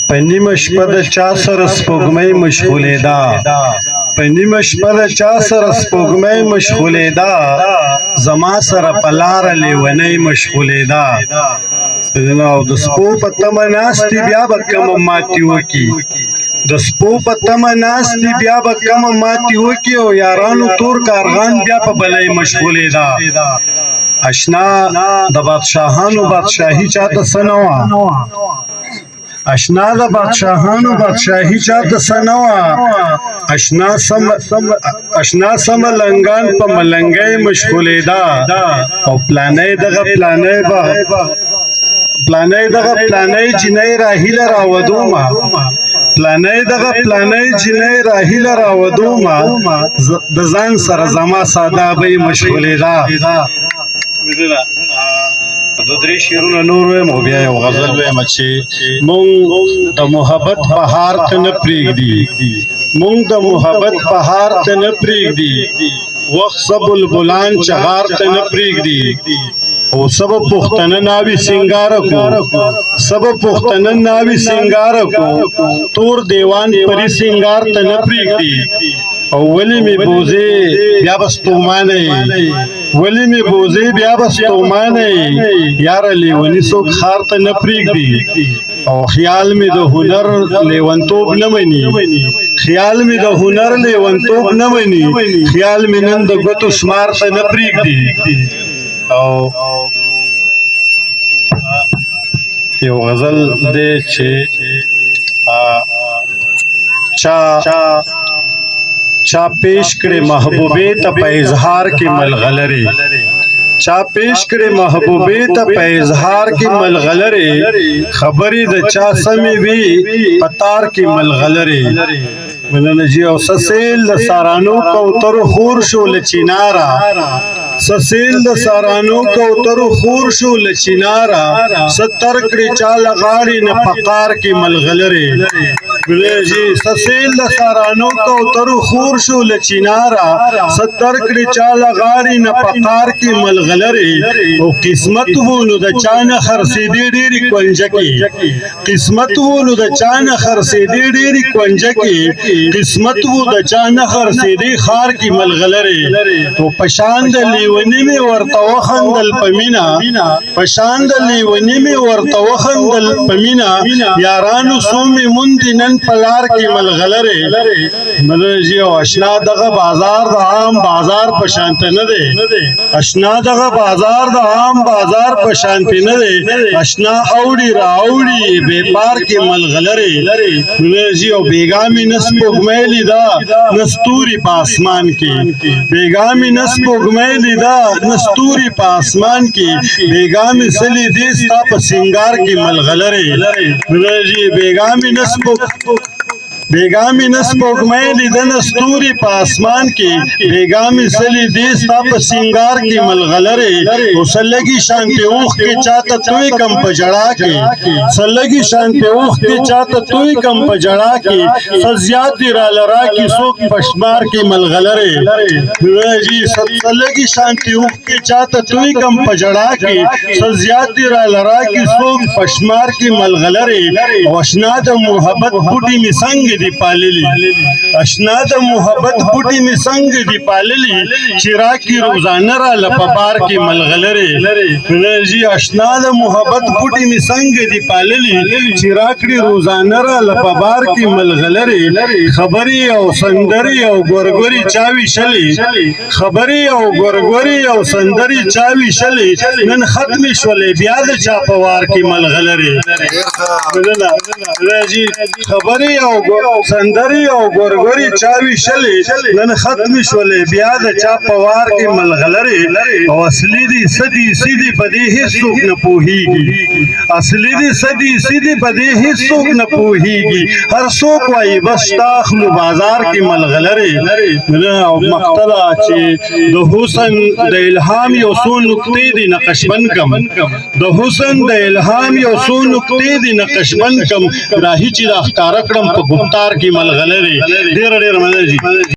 په نیمه شپه د چا سره سپوږمۍ مشغولېده په نیمه شپه د چا سره سپوږمۍ مشغولېده زما سره په لاره لیونۍ مشغولېده او د سپو په تمه ناستې بیا به کومه ماتې وکړي د سپو په تمه ناستې بیا به کومه ماتې وکړي او یارانو تور کارغان بیا په بلۍ مشغولېده اشنا د بادشاهانو بادشاهي چاته څه نه وه اشنا د بادشاهانو بادشاهي چاته څه نه وه اشنا سمه لنګان په ملنګۍ مشغولېده او پلانۍ دغه پلانۍ جنۍ راهیله راودومه پلانۍ جنۍ راهیله راودومه د ځان سره زما ساده بۍ مشغولېده دو درې شعرونه نور وایم او بیا یو غزل وایم چې مونږ د محبت بهار ته نه پرېږدي مونږ د محبت بهار ته نه پرېږدي وخت څه بلبلان چغار ته نه پرېږدي او سبب پښتنه ناوي سنگاره کو سبب پښتنه ناوي سنگاره کو تور دیوان پری سنگار ته نه پرېږدي او ولی می بوزي بیا بستومانه ولی می بوزي بیا بستومانه یار لیونی څوک خار ته نه پرېږدي او خیال می د هنر لیونتوب نه مني خیال می د هنر لیونتوب نه مني خیال می نن د ګوتو شمار ته نه پرېږدي او یو غزل دی چې چا پیش کړي محبوبې ته په اظهار کې ملغلرې چا پیش کړي محبوبې ته په اظهار کې ملغلرې خبرې د چا سمې وي په تار کې ملغلرې مننه جی او سسیل د سارانو کوترو خور شو لچینارا سسیل د سارانو کوترو خور شو لچینارا ستر کړي چا لغاړي نه پقار کې ملغلرې جی سسیل د سارانو کوترو خور شو لچینارا ستر کړي چا لغاړي نه پقار کې ملغلرې او قسمت وونو د چانه خرسېدې ډېری کونجکې قسمت وونو د چانه خرسېدې ډېری کونجکې قسمت وو د چانه خرسېدې خار کې ملغلرې او پشان د لیونی می ورته وخندل پمینا پشان د لیونی می ورته وخندل پمینا یارانو سومې مونږ نن پلار کې ملغلرې ملجی او اشنا دغه بازار د عام بازار په شانت نه دی اشنا دغه بازار د عام بازار په شانت نه دی اشنا اوړي را اوړي به پار کې ملغلرې ملجی او بیګامي نسپوږمۍ لیدا نستوري په اسمان کې بیګامي نسپوږمۍ لیدا نستوري په اسمان کې بیګامي سلی دې ستا په سنگار کې ملغلرې ملجی بیګامي نسپوږمۍ لیدا نستوري په اسمان کې بیګامي سلی دې ستا په سنگار کې ملغلرې او سلګي شانته اوخ کې چاته توي کم په جړا کې سلګي شانته اوخ کې چاته توي کم په جړا کې سزيات دی را لرا کې سوک پشمار کې ملغلرې جی سلګي شانته اوخ کې چاته توي کم په جړا کې سزيات دی را لرا کې سوک پشمار کې ملغلرې او اشنا د محبت بوټي می څنګه دی پاللی اشنا د محبت بوټي می څنګه دی پاللی چیرا کی روزانه را لپبار کی ملغلرې جی اشنا د محبت بوټي می څنګه دی پاللی چیرا کړي روزانه را لپبار کی ملغلرې خبري او سندري او ګورګوري چاوي شلي خبري او ګورګوري او سندري چاوي شلي نن ختم شولې بیا د چا پوار کی ملغلرې جی خبري او سندري او ګورګوري چاوي شلي نن ختم شولې بیا د چا پوار کې ملغلرې او اصلي دي سدي سيدي پدې هیڅوک نه پوهيږي اصلي دي سدي سيدي پدې هیڅوک نه پوهيږي هر څوک وايي بس تاخلو بازار کې ملغلرې او مقتدا چې د حسن د الهام یو څو نقطې دي نقشبند کم د حسن د الهام یو څو نقطې دي نقشبند کم راهي چې د اخکار کړم په ګفتار کې ملغلرې ډېر مننه جی